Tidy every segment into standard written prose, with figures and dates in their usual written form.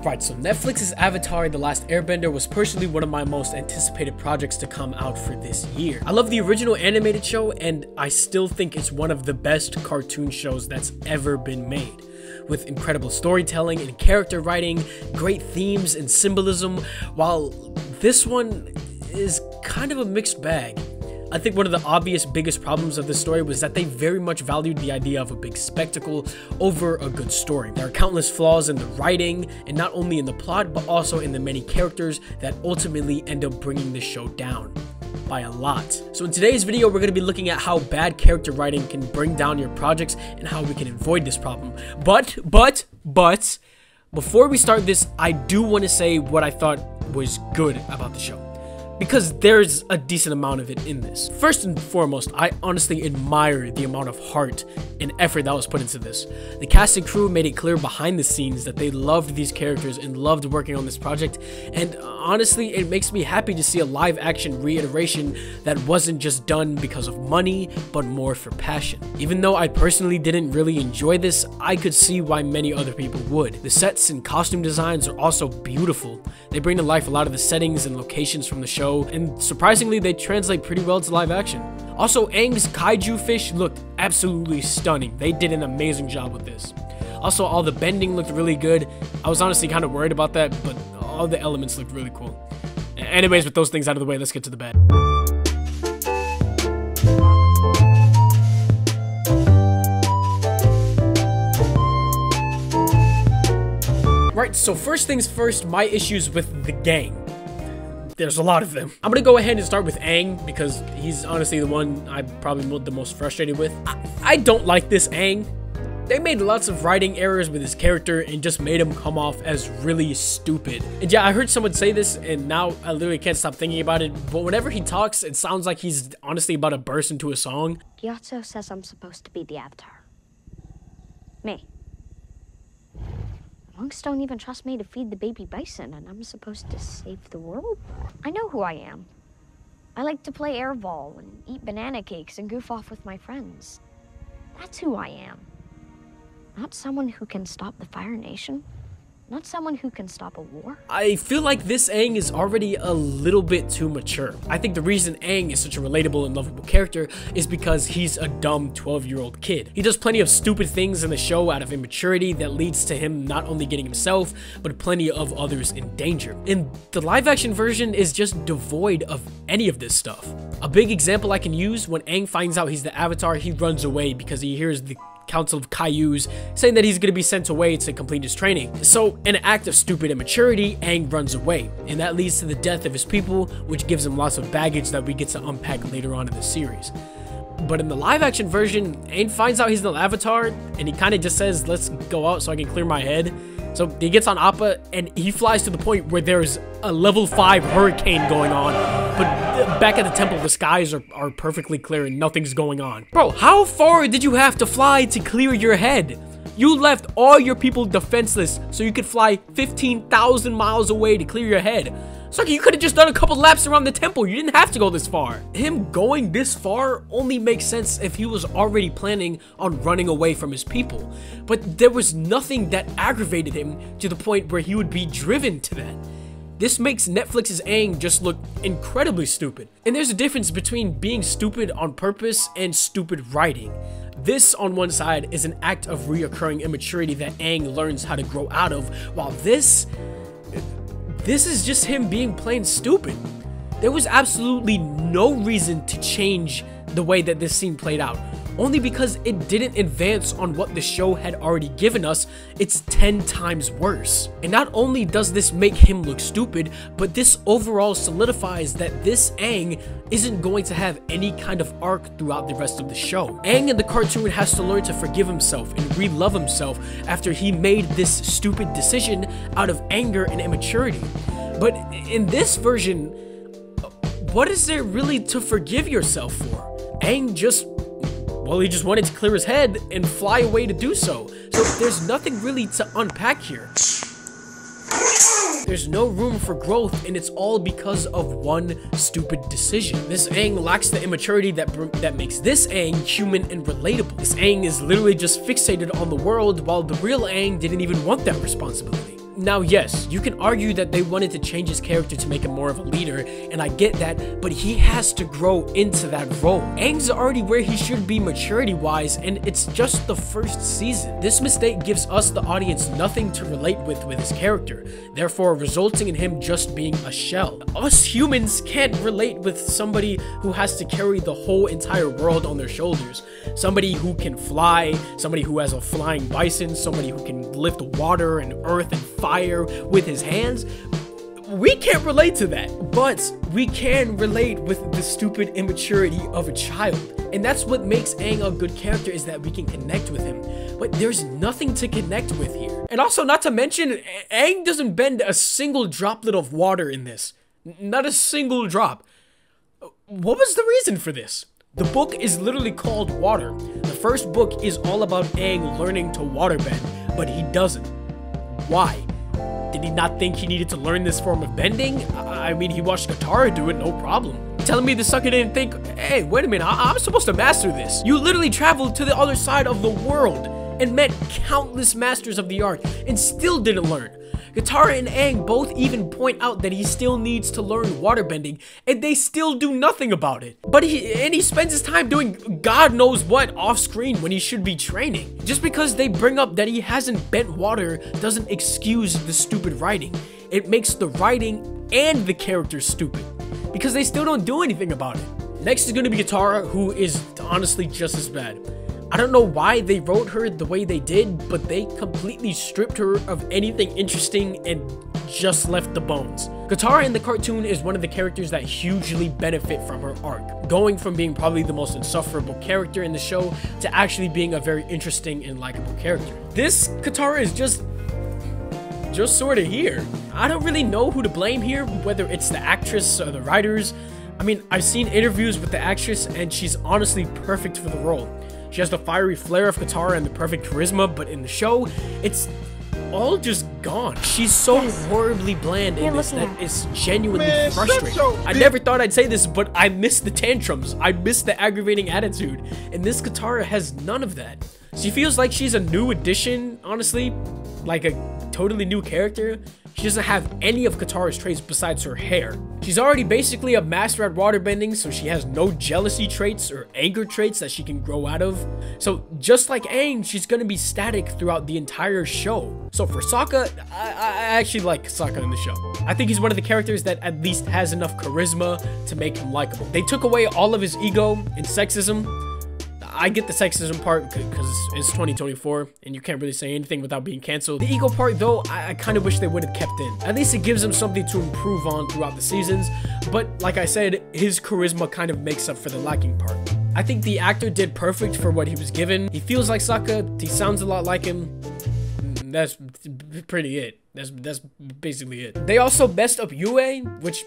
Right, so Netflix's Avatar: The Last Airbender was personally one of my most anticipated projects to come out for this year. I love the original animated show, and I still think it's one of the best cartoon shows that's ever been made. With incredible storytelling and character writing, great themes and symbolism, while this one is kind of a mixed bag. I think one of the obvious biggest problems of this story was that they very much valued the idea of a big spectacle over a good story. There are countless flaws in the writing, and not only in the plot, but also in the many characters that ultimately end up bringing the show down by a lot. So in today's video, we're going to be looking at how bad character writing can bring down your projects and how we can avoid this problem. But, before we start this, I do want to say what I thought was good about the show, because there's a decent amount of it in this. First and foremost, I honestly admire the amount of heart and effort that was put into this. The cast and crew made it clear behind the scenes that they loved these characters and loved working on this project, and honestly, it makes me happy to see a live action reiteration that wasn't just done because of money, but more for passion. Even though I personally didn't really enjoy this, I could see why many other people would. The sets and costume designs are also beautiful. They bring to life a lot of the settings and locations from the show, and surprisingly, they translate pretty well to live action. Also, Aang's kaiju fish looked absolutely stunning. They did an amazing job with this. Also, all the bending looked really good. I was honestly kind of worried about that, but all the elements looked really cool. Anyways, with those things out of the way, let's get to the bed. Right, so first things first, my issues with the gang. There's a lot of them. I'm gonna go ahead and start with Aang, because he's honestly the one I'm probably the most frustrated with. I don't like this Aang. They made lots of writing errors with his character and just made him come off as really stupid. And yeah, I heard someone say this, and now I literally can't stop thinking about it, but whenever he talks, it sounds like he's honestly about to burst into a song. Gyatso says I'm supposed to be the Avatar. Me. Monks don't even trust me to feed the baby bison, and I'm supposed to save the world? I know who I am. I like to play airball and eat banana cakes and goof off with my friends. That's who I am. Not someone who can stop the Fire Nation. Not someone who can stop a war. I feel like this Aang is already a little bit too mature. I think the reason Aang is such a relatable and lovable character is because he's a dumb 12-year-old kid. He does plenty of stupid things in the show out of immaturity that leads to him not only getting himself, but plenty of others in danger. And the live-action version is just devoid of any of this stuff. A big example I can use: when Aang finds out he's the Avatar, he runs away because he hears the Council of Kaijus saying that he's going to be sent away to complete his training. So, in an act of stupid immaturity, Aang runs away, and that leads to the death of his people, which gives him lots of baggage that we get to unpack later on in the series. But in the live-action version, Aang finds out he's the Avatar, and he kind of just says, "Let's go out so I can clear my head." So he gets on Appa, and he flies to the point where there's a level 5 hurricane going on, but back at the temple, the skies are perfectly clear and nothing's going on. Bro, how far did you have to fly to clear your head? You left all your people defenseless so you could fly 15,000 miles away to clear your head. So you could have just done a couple laps around the temple. You didn't have to go this far. Him going this far only makes sense if he was already planning on running away from his people. But there was nothing that aggravated him to the point where he would be driven to that. This makes Netflix's Aang just look incredibly stupid. And there's a difference between being stupid on purpose and stupid writing. This, on one side, is an act of reoccurring immaturity that Aang learns how to grow out of, while this is just him being plain stupid. There was absolutely no reason to change the way that this scene played out, only because it didn't advance on what the show had already given us. It's 10 times worse. And not only does this make him look stupid, but this overall solidifies that this Aang isn't going to have any kind of arc throughout the rest of the show. Aang in the cartoon has to learn to forgive himself and re-love himself after he made this stupid decision out of anger and immaturity. But in this version, what is there really to forgive yourself for? Aang just, well, he just wanted to clear his head and fly away to do so. So there's nothing really to unpack here. There's no room for growth, and it's all because of one stupid decision. This Aang lacks the immaturity that makes this Aang human and relatable. This Aang is literally just fixated on the world, while the real Aang didn't even want that responsibility. Now, yes, you can argue that they wanted to change his character to make him more of a leader, and I get that, but he has to grow into that role. Aang's already where he should be maturity-wise, and it's just the first season. This mistake gives us, the audience, nothing to relate with his character, therefore resulting in him just being a shell. Us humans can't relate with somebody who has to carry the whole entire world on their shoulders. Somebody who can fly, somebody who has a flying bison, somebody who can lift water and earth and fire with his hands. We can't relate to that, but we can relate with the stupid immaturity of a child. And that's what makes Aang a good character, is that we can connect with him. But there's nothing to connect with here. And also, not to mention, Aang doesn't bend a single droplet of water in this. Not a single drop. What was the reason for this? The book is literally called Water. The first book is all about Aang learning to waterbend, but he doesn't. Why? Did he not think he needed to learn this form of bending? I mean, he watched Katara do it, no problem. Telling me the sucker didn't think, hey, wait a minute, I'm supposed to master this. You literally traveled to the other side of the world and met countless masters of the art and still didn't learn. Katara and Aang both even point out that he still needs to learn waterbending, and they still do nothing about it. But he spends his time doing God knows what off screen when he should be training. Just because they bring up that he hasn't bent water doesn't excuse the stupid writing. It makes the writing and the characters stupid, because they still don't do anything about it. Next is going to be Katara, who is honestly just as bad. I don't know why they wrote her the way they did, but they completely stripped her of anything interesting and just left the bones. Katara in the cartoon is one of the characters that hugely benefit from her arc, going from being probably the most insufferable character in the show to actually being a very interesting and likable character. This Katara is just sort of here. I don't really know who to blame here, whether it's the actress or the writers. I mean, I've seen interviews with the actress and she's honestly perfect for the role. She has the fiery flair of Katara and the perfect charisma, but in the show, it's all just gone. She's so horribly bland in this that it's genuinely frustrating. I never thought I'd say this, but I miss the tantrums. I miss the aggravating attitude. And this Katara has none of that. She feels like she's a new addition, honestly, like a totally new character. She doesn't have any of Katara's traits besides her hair. She's already basically a master at waterbending, so she has no jealousy traits or anger traits that she can grow out of. So just like Aang, she's gonna be static throughout the entire show. So for Sokka, I actually like Sokka in the show. I think he's one of the characters that at least has enough charisma to make him likable. They took away all of his ego and sexism. I get the sexism part because it's 2024 and you can't really say anything without being canceled. The ego part though, I kind of wish they would have kept in. At least it gives him something to improve on throughout the seasons, but like I said, his charisma kind of makes up for the lacking part. I think the actor did perfect for what he was given. He feels like Sokka, he sounds a lot like him. That's pretty it. That's basically it. They also messed up Yue, which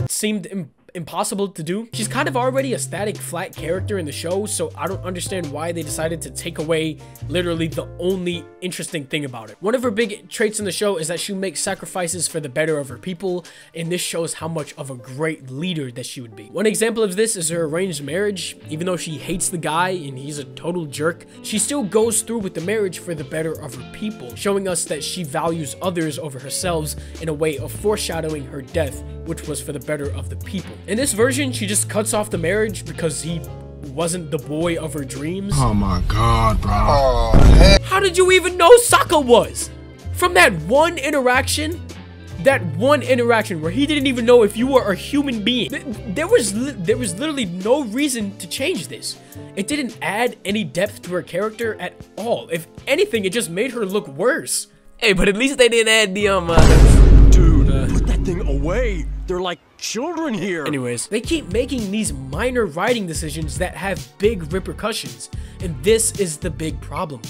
seemed impossible to do. She's kind of already a static, flat character in the show, so I don't understand why they decided to take away literally the only interesting thing about it. One of her big traits in the show is that she makes sacrifices for the better of her people, and this shows how much of a great leader that she would be. One example of this is her arranged marriage. Even though she hates the guy and he's a total jerk, she still goes through with the marriage for the better of her people, showing us that she values others over herself in a way of foreshadowing her death, which was for the better of the people. In this version, she just cuts off the marriage because he wasn't the boy of her dreams. Oh my god, bro. Oh, how did you even know Sokka was? From that one interaction where he didn't even know if you were a human being. There was literally no reason to change this. It didn't add any depth to her character at all. If anything, it just made her look worse. Hey, but at least they didn't add the put that thing away. They're like children here. Anyways, they keep making these minor writing decisions that have big repercussions, and this is the big problem.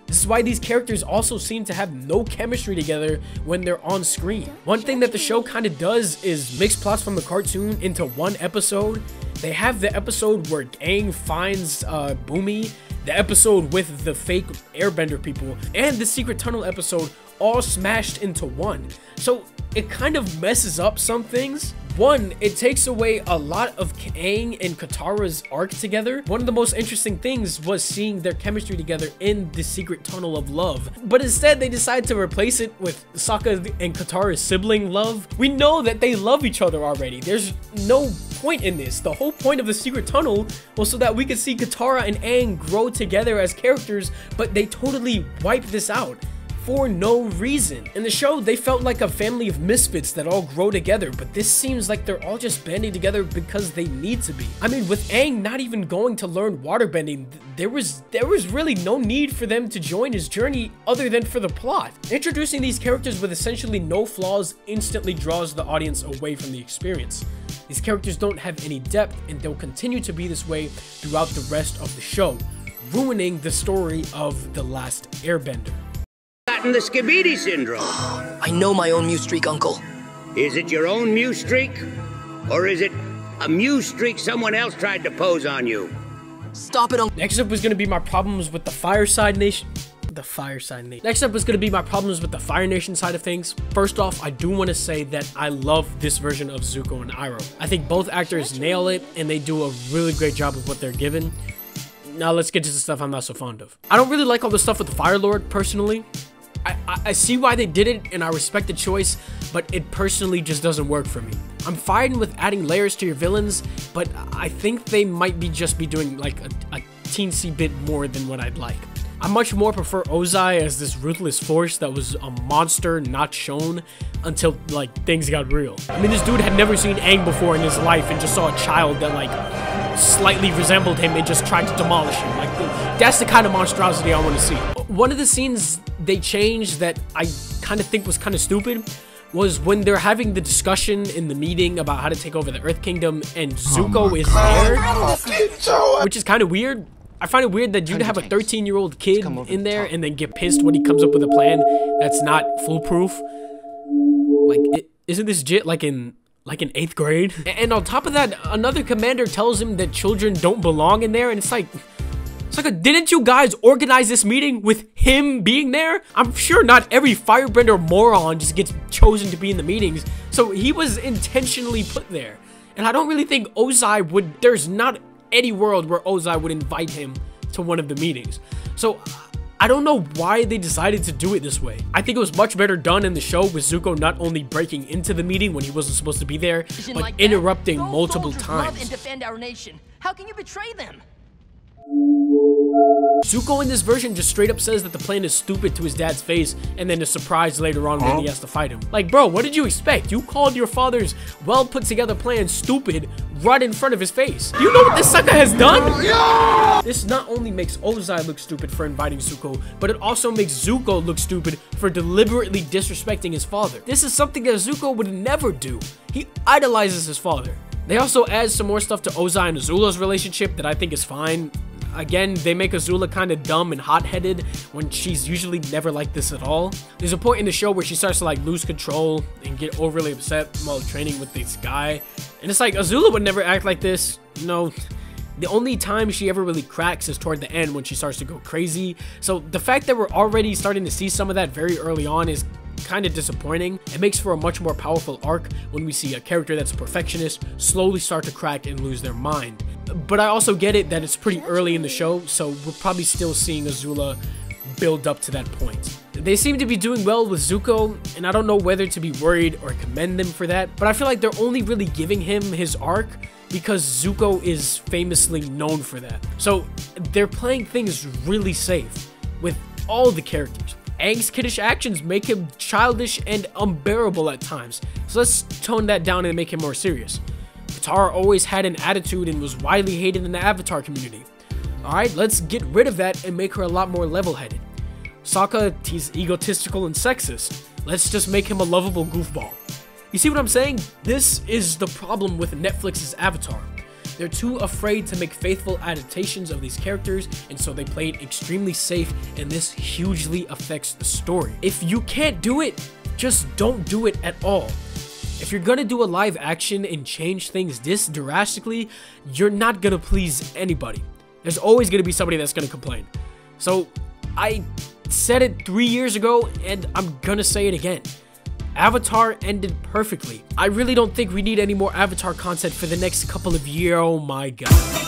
This is why these characters also seem to have no chemistry together when they're on screen. One thing that the show kind of does is mix plots from the cartoon into one episode. They have the episode where Aang finds Bumi, the episode with the fake Airbender people, and the secret tunnel episode all smashed into one. So it kind of messes up some things, One, it takes away a lot of Aang and Katara's arc together. One of the most interesting things was seeing their chemistry together in the secret tunnel of love. But instead, they decided to replace it with Sokka and Katara's sibling love. We know that they love each other already. There's no point in this. The whole point of the secret tunnel was so that we could see Katara and Aang grow together as characters, but they totally wiped this out for no reason. In the show, they felt like a family of misfits that all grow together, but this seems like they're all just banding together because they need to be. I mean, with Aang not even going to learn waterbending, there was really no need for them to join his journey other than for the plot. Introducing these characters with essentially no flaws instantly draws the audience away from the experience. These characters don't have any depth, and they'll continue to be this way throughout the rest of the show, ruining the story of The Last Airbender. Gotten the Skibidi syndrome. I know my own Mew streak, Uncle. Is it your own Mew streak? Or is it a Mew streak someone else tried to pose on you? Stop it, Uncle. Next up was going to be my problems with the Fireside Nation. Next up was going to be my problems with the Fire Nation side of things. First off, I do want to say that I love this version of Zuko and Iroh. I think both actors nail it, and they do a really great job of what they're given. Now let's get to the stuff I'm not so fond of. I don't really like all the stuff with the Fire Lord, personally. I see why they did it, and I respect the choice, but it personally just doesn't work for me. I'm fine with adding layers to your villains, but I think they might just be doing like a teensy bit more than what I'd like. I much more prefer Ozai as this ruthless force that was a monster not shown until like things got real. I mean, this dude had never seen Aang before in his life and just saw a child that like slightly resembled him and just tried to demolish him. Like that's the kind of monstrosity I want to see. One of the scenes they changed that I kind of think was kind of stupid was when they're having the discussion in the meeting about how to take over the Earth Kingdom, and Zuko is there, which is kind of weird. I find it weird that you'd have a 13-year-old kid in there and then get pissed when he comes up with a plan that's not foolproof. Like, isn't this jit like in 8th grade? And on top of that, another commander tells him that children don't belong in there, and it's like, didn't you guys organize this meeting with him being there? I'm sure not every firebender moron just gets chosen to be in the meetings, so he was intentionally put there. And I don't really think Ozai would, there's not any world where Ozai would invite him to one of the meetings. So I don't know why they decided to do it this way. I think it was much better done in the show with Zuko not only breaking into the meeting when he wasn't supposed to be there, but interrupting multiple times. Love and defend our nation. How can you betray them? Zuko in this version just straight up says that the plan is stupid to his dad's face, and then is surprised later on when he has to fight him. Like, bro, what did you expect? You called your father's well put together plan stupid right in front of his face. Do you know what this sucker has done? Yeah! This not only makes Ozai look stupid for inviting Zuko, but it also makes Zuko look stupid for deliberately disrespecting his father. This is something that Zuko would never do. He idolizes his father. They also add some more stuff to Ozai and Azula's relationship that I think is fine. Again, they make Azula kind of dumb and hot-headed when she's usually never like this at all. There's a point in the show where she starts to like lose control and get overly upset while training with this guy. And it's like, Azula would never act like this. You know, the only time she ever really cracks is toward the end when she starts to go crazy. So the fact that we're already starting to see some of that very early on is kind of disappointing. It makes for a much more powerful arc when we see a character that's a perfectionist slowly start to crack and lose their mind. But I also get it that it's pretty early in the show, so we're probably still seeing Azula build up to that point. They seem to be doing well with Zuko, and I don't know whether to be worried or commend them for that, but I feel like they're only really giving him his arc because Zuko is famously known for that. So they're playing things really safe with all the characters. Aang's kiddish actions make him childish and unbearable at times, so let's tone that down and make him more serious. Katara always had an attitude and was widely hated in the Avatar community. Alright, let's get rid of that and make her a lot more level-headed. Sokka, he's egotistical and sexist. Let's just make him a lovable goofball. You see what I'm saying? This is the problem with Netflix's Avatar. They're too afraid to make faithful adaptations of these characters, and so they play it extremely safe, and this hugely affects the story. If you can't do it, just don't do it at all. If you're gonna do a live action and change things this drastically, you're not gonna please anybody. There's always gonna be somebody that's gonna complain. So I said it 3 years ago, and I'm gonna say it again. Avatar ended perfectly. I really don't think we need any more Avatar content for the next couple of years. Oh my god.